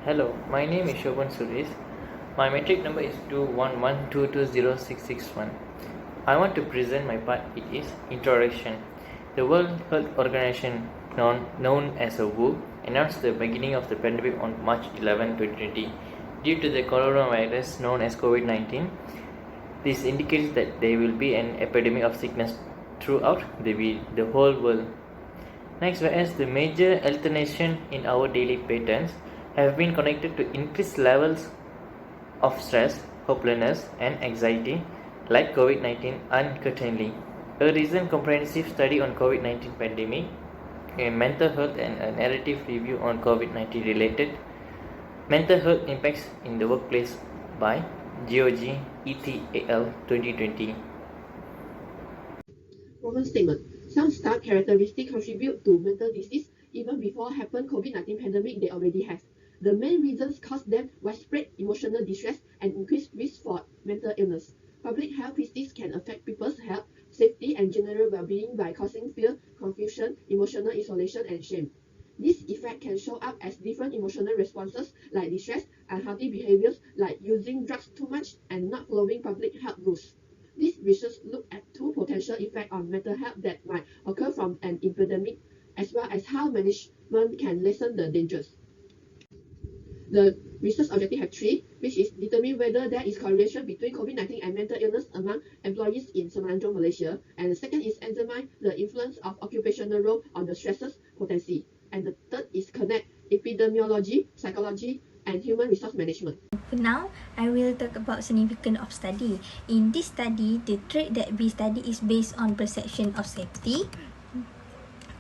Hello, my name is SHOBAN SURIS. My metric number is 211220661. I want to present my part. It is introduction. The World Health Organization, known as a WHO, announced the beginning of the pandemic on March 11, 2020 due to the coronavirus known as COVID-19. This indicates that there will be an epidemic of sickness throughout the whole world. Next, whereas the major alternation in our daily patterns have been connected to increased levels of stress, hopelessness, and anxiety, like COVID-19 uncertainly. A recent comprehensive study on COVID-19 pandemic, a mental health and a narrative review on COVID-19 related mental health impacts in the workplace by GOG et al. 2020. Problem statement. Some star characteristics contribute to mental disease even before happen COVID-19 pandemic they already have. The main reasons cause them widespread emotional distress and increased risk for mental illness. Public health crises can affect people's health, safety, and general well-being by causing fear, confusion, emotional isolation, and shame. This effect can show up as different emotional responses like distress, unhealthy behaviors like using drugs too much, and not following public health rules. This research looked at two potential effects on mental health that might occur from an epidemic, as well as how management can lessen the dangers. The research objective have three, which is determine whether there is correlation between COVID-19 and mental illness among employees in SEMENANJUNG, Malaysia. And the second is examine the influence of occupational role on the stresses potency. And the third is connect epidemiology, psychology, and human resource management. Now, I will talk about significance of study. In this study, the trait that we study is based on perception of safety,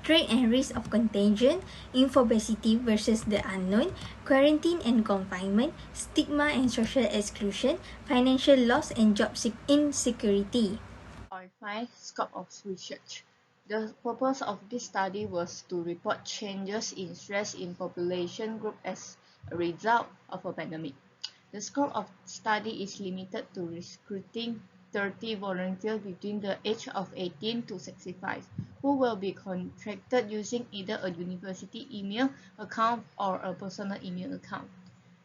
trait and risk of contagion, infobesity versus the unknown, quarantine and confinement, stigma and social exclusion, financial loss and job insecurity. 5. Scope of research. The purpose of this study was to report changes in stress in population group as a result of a pandemic. The scope of study is limited to recruiting 30 volunteers between the age of 18 to 65 who will be contracted using either a university email account or a personal email account.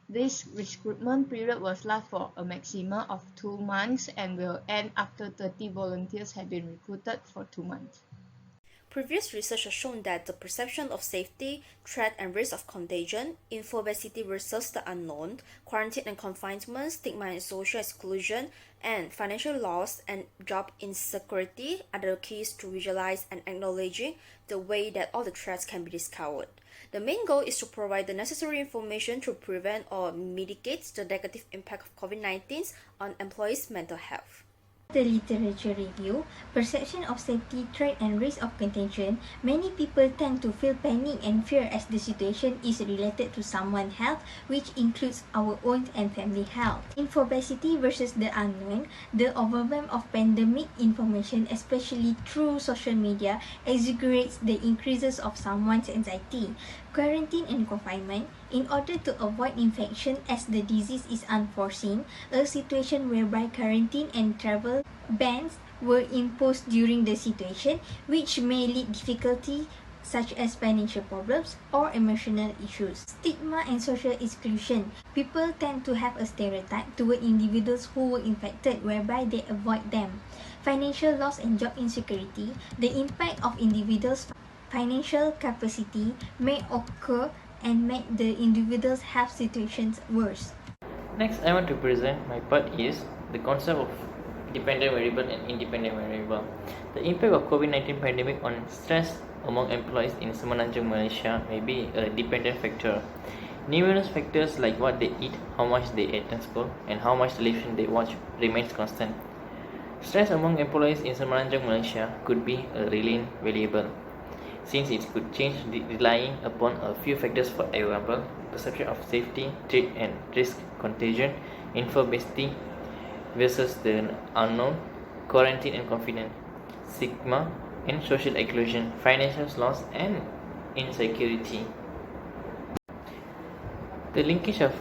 This recruitment period will last for a maximum of 2 months and will end after 30 volunteers have been recruited for 2 months. Previous research has shown that the perception of safety, threat and risk of contagion, infobesity versus the unknown, quarantine and confinement, stigma and social exclusion, and financial loss and job insecurity are the keys to visualize and acknowledging the way that all the threats can be discovered. The main goal is to provide the necessary information to prevent or mitigate the negative impact of COVID-19 on employees' mental health. The literature review, perception of safety, threat and risk of contagion, many people tend to feel panic and fear as the situation is related to someone's health, which includes our own and family health. Infobesity versus the unknown, the overwhelm of pandemic information, especially through social media, exaggerates the increases of someone's anxiety. Quarantine and confinement, in order to avoid infection as the disease is unforeseen, a situation whereby quarantine and travel bans were imposed during the situation, which may lead difficulty such as financial problems or emotional issues. Stigma and social exclusion. People tend to have a stereotype toward individuals who were infected whereby they avoid them. Financial loss and job insecurity. The impact of individuals' financial capacity may occur and make the individual's health situations worse. Next, I want to present my part is the concept of dependent variable and independent variable. The impact of COVID-19 pandemic on stress among employees in SEMENANJUNG, Malaysia may be a dependent factor. Numerous factors like what they eat, how much they eat in school, and how much television they watch remains constant. Stress among employees in SEMENANJUNG, Malaysia could be a reliant variable, since it could change relying upon a few factors, for example, perception of safety, threat and risk contagion, infobesity versus the unknown, quarantine and confinement, stigma and social exclusion, financial loss and insecurity. The linkage of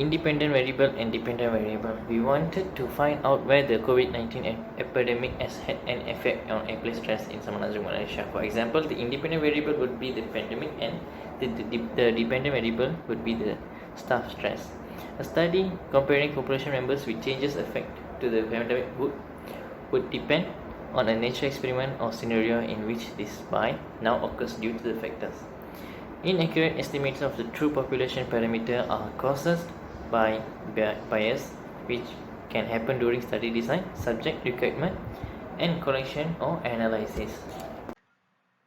independent variable and dependent variable. We wanted to find out whether COVID-19 epidemic has had an effect on employee stress in SEMENANJUNG, Malaysia. For example, the independent variable would be the pandemic and the dependent variable would be the staff stress. A study comparing population members with changes effect to the pandemic would depend on a nature experiment or scenario in which this by now occurs due to the factors. Inaccurate estimates of the true population parameter are caused by bias, which can happen during study design, subject requirement, and collection or analysis.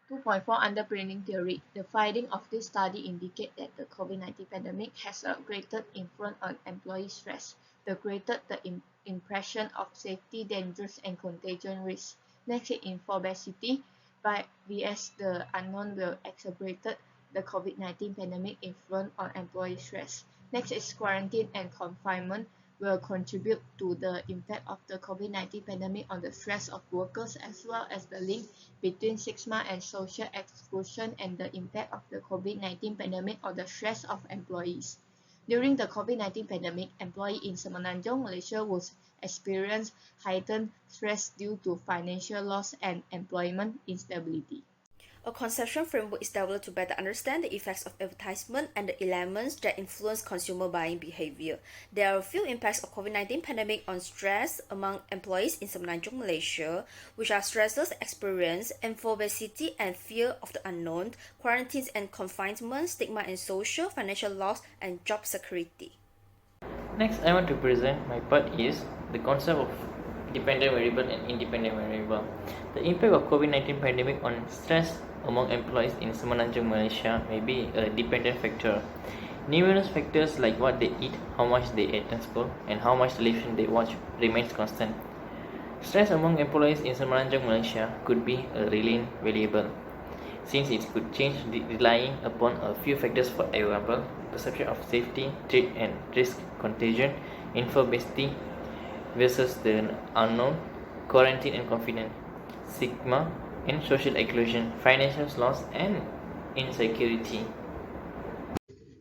2.4 Underpinning theory. The finding of this study indicate that the COVID-19 pandemic has a greater influence on employee stress. The greater the impression of safety, dangers, and contagion risk. Next is infobesity. By VS, the unknown will exacerbate the COVID-19 pandemic influence on employee stress. Next is quarantine and confinement will contribute to the impact of the COVID-19 pandemic on the stress of workers, as well as the link between stigma and social exclusion and the impact of the COVID-19 pandemic on the stress of employees. During the COVID-19 pandemic, employees in Semenanjung, Malaysia would experience heightened stress due to financial loss and employment instability. A conceptual framework is developed to better understand the effects of advertisement and the elements that influence consumer buying behavior. There are a few impacts of COVID-19 pandemic on stress among employees in Semenanjung, Malaysia, which are stresses experienced, infobesity and fear of the unknown, quarantines and confinement, stigma and social, financial loss, and job security. Next, I want to present my part is the concept of dependent variable and independent variable. The impact of COVID-19 pandemic on stress among employees in Semenanjung, Malaysia may be a dependent factor. Numerous factors like what they eat, how much they attend school, and how much television they watch remains constant. Stress among employees in Semenanjung, Malaysia could be a relevant variable, since it could change relying upon a few factors, for example, perception of safety, threat and risk, contagion, infobesity versus the unknown, quarantine and confinement, stigma and social exclusion, financial loss and insecurity.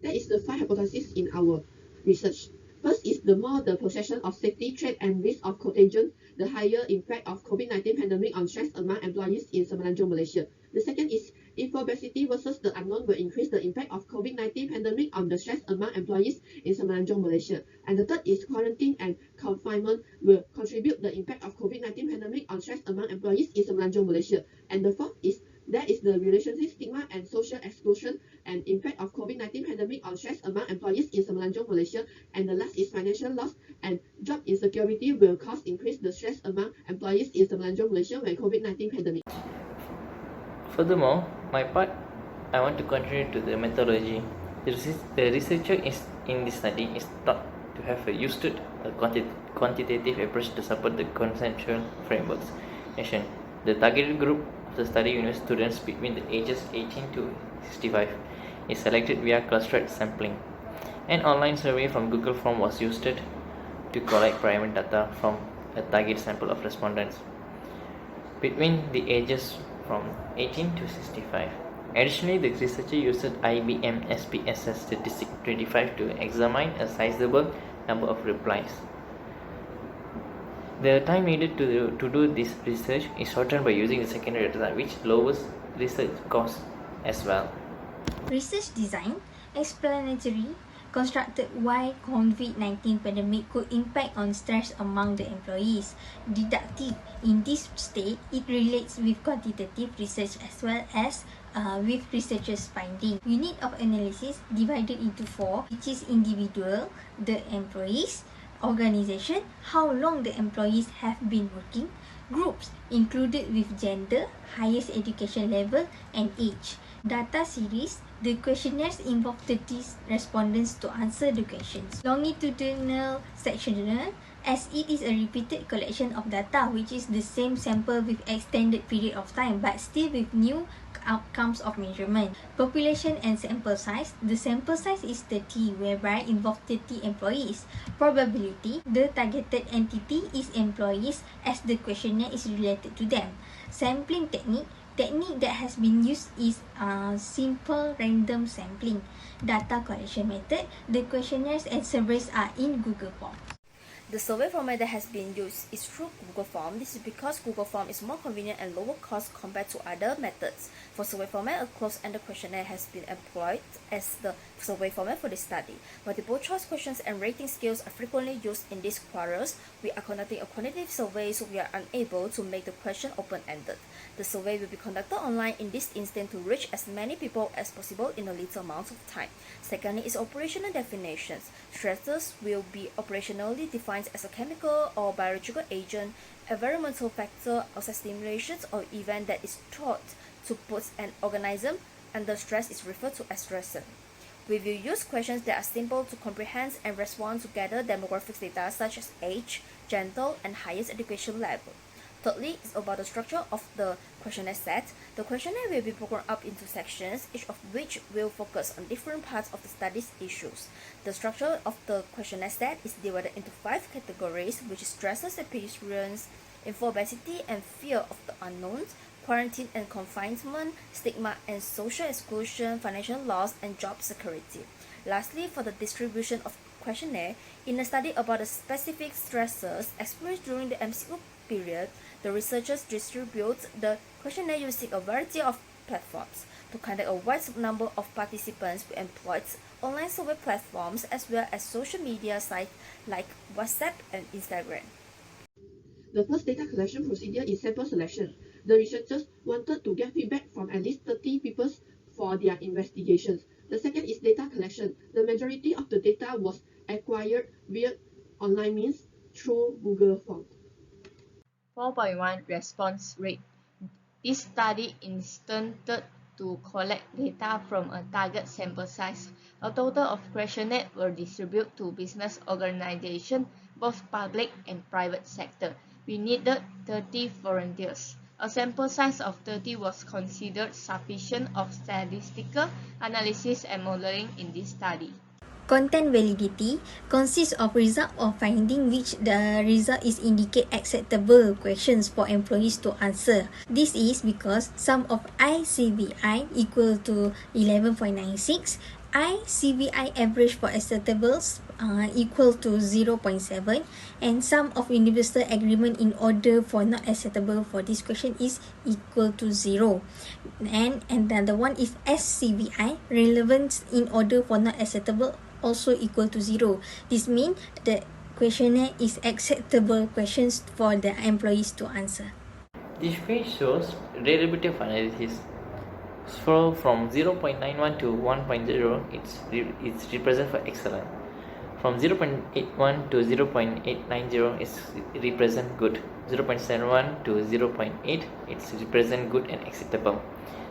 That is the 5 hypotheses in our research. First is the more the perception of safety, threat and risk of contagion, the higher impact of COVID-19 pandemic on stress among employees in Semenanjung, Malaysia. The second is infobesity versus the unknown will increase the impact of COVID-19 pandemic on the stress among employees in Semenanjung, Malaysia. And the third is quarantine and confinement will contribute the impact of COVID-19 pandemic on stress among employees in Semenanjung, Malaysia. And the fourth is that is the relationship, stigma and social exclusion and impact of COVID-19 pandemic on stress among employees in Semenanjung, Malaysia. And the last is financial loss and job insecurity will cause increase the stress among employees in Semenanjung, Malaysia when COVID-19 pandemic. Furthermore, my part, I want to contribute to the methodology. The researcher in this study is thought to have used a quantitative approach to support the conceptual frameworks mentioned. The targeted group of the study university students between the ages 18 to 65 is selected via clustered sampling. An online survey from Google Form was used to collect primary data from a target sample of respondents between the ages from 18 to 65. Additionally, the researcher used IBM SPSS statistic 25 to examine a sizable number of replies. The time needed to do this research is shortened by using the secondary data, which lowers research costs as well. Research design, explanatory, constructed why COVID-19 pandemic could impact on stress among the employees. Deductive, in this state, it relates with quantitative research as well as with researchers' finding. Unit of analysis divided into 4, which is individual, the employees, organization, how long the employees have been working, groups included with gender, highest education level and age. Data series, the questionnaires involve 30 respondents to answer the questions. Longitudinal sectional, as it is a repeated collection of data which is the same sample with extended period of time but still with new outcomes of measurement. Population and sample size, the sample size is 30 whereby involve 30 employees. Probability, the targeted entity is employees as the questionnaire is related to them. Sampling technique that has been used is simple random sampling. Data collection method, the questionnaires and surveys are in Google Forms. The survey format that has been used is through Google Form. This is because Google Form is more convenient and lower cost compared to other methods. For survey format, a closed-ended questionnaire has been employed as the survey format for this study. Multiple choice questions and rating scales are frequently used in these quarters. We are conducting a quantitative survey, so we are unable to make the question open-ended. The survey will be conducted online in this instance to reach as many people as possible in a little amount of time. Secondly is operational definitions. Stressors will be operationally defined as a chemical or biological agent, environmental factor, or stimulations or event that is thought to put an organism under stress is referred to as stressor. We will use questions that are simple to comprehend and respond to gather demographics data such as age, gender, and highest education level. Thirdly is about the structure of the questionnaire set. The questionnaire will be broken up into sections, each of which will focus on different parts of the study's issues. The structure of the questionnaire set is divided into 5 categories, which is stresses, appearance, infobesity and fear of the unknown, quarantine and confinement, stigma and social exclusion, financial loss, and job security. Lastly, for the distribution of questionnaire, in a study about the specific stressors experienced during the MCO period, the researchers distribute the questionnaire using a variety of platforms. To conduct a wide number of participants, we employed online survey platforms as well as social media sites like WhatsApp and Instagram. The first data collection procedure is sample selection. The researchers wanted to get feedback from at least 30 people for their investigations. The second is data collection. The majority of the data was acquired via online means through Google Forms. 4.1 Response rate. This study intended to collect data from a target sample size. A total of questionnaires were distributed to business organizations, both public and private sector. We needed 30 volunteers. A sample size of 30 was considered sufficient of statistical analysis and modeling in this study. Content validity consists of result or finding which the result is indicate acceptable questions for employees to answer. This is because sum of ICVI equal to 11.96, ICVI average for acceptables equal to 0.7, and sum of universal agreement in order for not acceptable for this question is equal to 0. And another one is SCVI, relevance in order for not acceptable, also equal to 0. This means the questionnaire is acceptable questions for the employees to answer. This page shows reliability of analysis. So from 0.91 to 1.0, it's represent for excellent. From 0.81 to 0.890, it's represent good. 0.71 to 0.8, it's represent good and acceptable.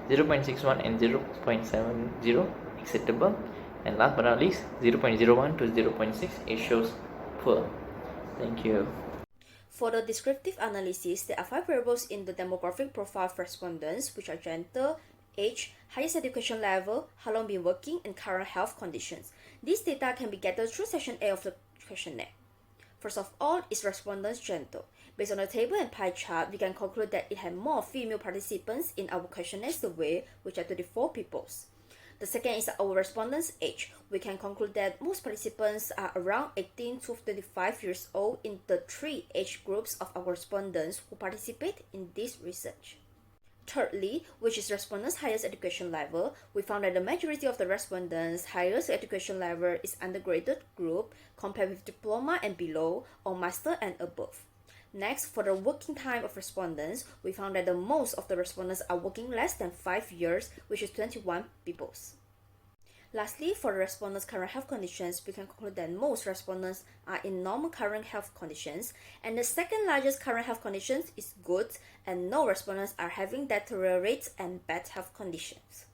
0.61 and 0.70 acceptable. And last but not least, 0.01 to 0.6, it shows poor. Thank you. For the descriptive analysis, there are 5 variables in the demographic profile of respondents, which are gender, age, highest education level, how long been working, and current health conditions. These data can be gathered through section A of the questionnaire. First of all is respondents' gender. Based on the table and pie chart, we can conclude that it had more female participants in our questionnaire survey, which are 34 people. The second is our respondents' age. We can conclude that most participants are around 18 to 25 years old in the 3 age groups of our respondents who participate in this research. Thirdly, which is respondents' highest education level, we found that the majority of the respondents' highest education level is undergraduate group compared with diploma and below or master and above. Next, for the working time of respondents, we found that the most of the respondents are working less than 5 years, which is 21 people. Lastly, for the respondents' current health conditions, we can conclude that most respondents are in normal current health conditions, and the second largest current health conditions is good, and no respondents are having deteriorate and bad health conditions.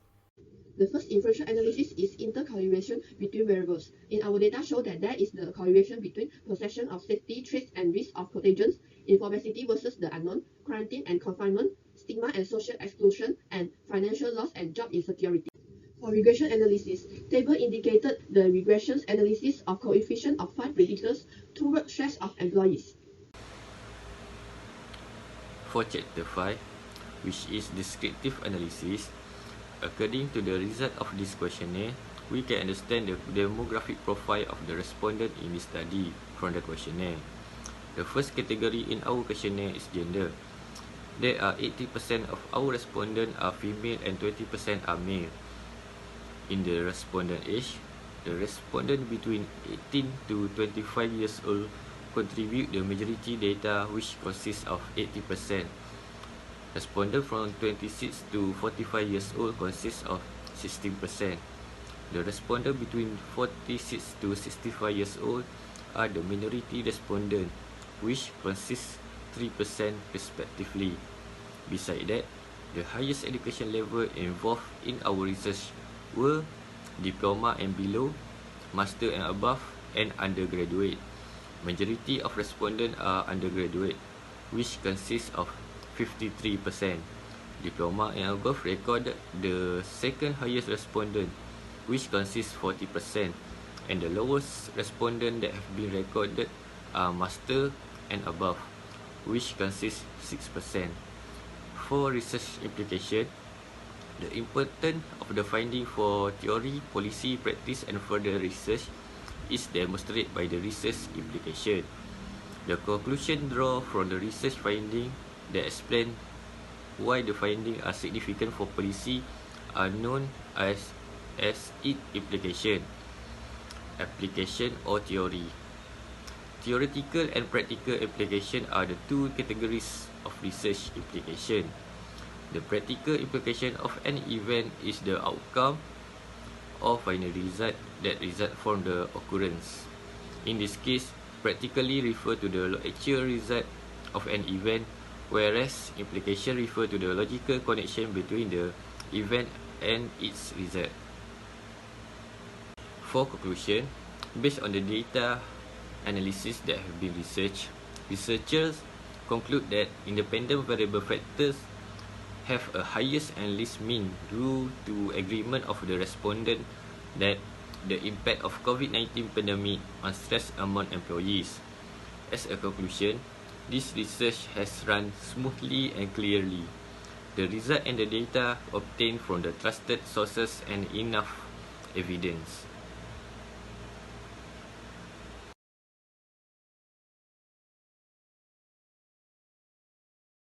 The first inferential analysis is intercorrelation between variables. In our data show that there is the correlation between perception of safety, threats and risk of contagions, infobesity versus the unknown, quarantine and confinement, stigma and social exclusion, and financial loss and job insecurity. For regression analysis, table indicated the regression analysis of coefficient of 5 predictors toward stress of employees. For Chapter 5, which is descriptive analysis, according to the result of this questionnaire, we can understand the demographic profile of the respondent in this study from the questionnaire. The first category in our questionnaire is gender. There are 80% of our respondents are female and 20% are male. In the respondent age, the respondent between 18 to 25 years old contribute the majority data, which consists of 80%. Respondent from 26 to 45 years old consists of 16%. The respondent between 46 to 65 years old are the minority respondent, which consists 3% respectively. Besides that, the highest education level involved in our research were diploma and below, master and above, and undergraduate. Majority of respondents are undergraduate, which consists of 53%. Diploma and above recorded the second highest respondent, which consists 40%, and the lowest respondent that have been recorded are master and above, which consists 6%. For research implication, the importance of the finding for theory, policy, practice, and further research is demonstrated by the research implication. The conclusion drawn from the research finding that explain why the findings are significant for policy are known as its implication, application, or theory. Theoretical and practical application are the two categories of research implication. The practical implication of an event is the outcome or final result that result from the occurrence. In this case, practically refer to the actual result of an event, whereas implication refer to the logical connection between the event and its result. For conclusion, based on the data analysis that have been researched, researchers conclude that independent variable factors have a highest and least mean due to agreement of the respondent that the impact of COVID-19 pandemic on stress among employees. As a conclusion, this research has run smoothly and clearly. The result and the data obtained from the trusted sources and enough evidence.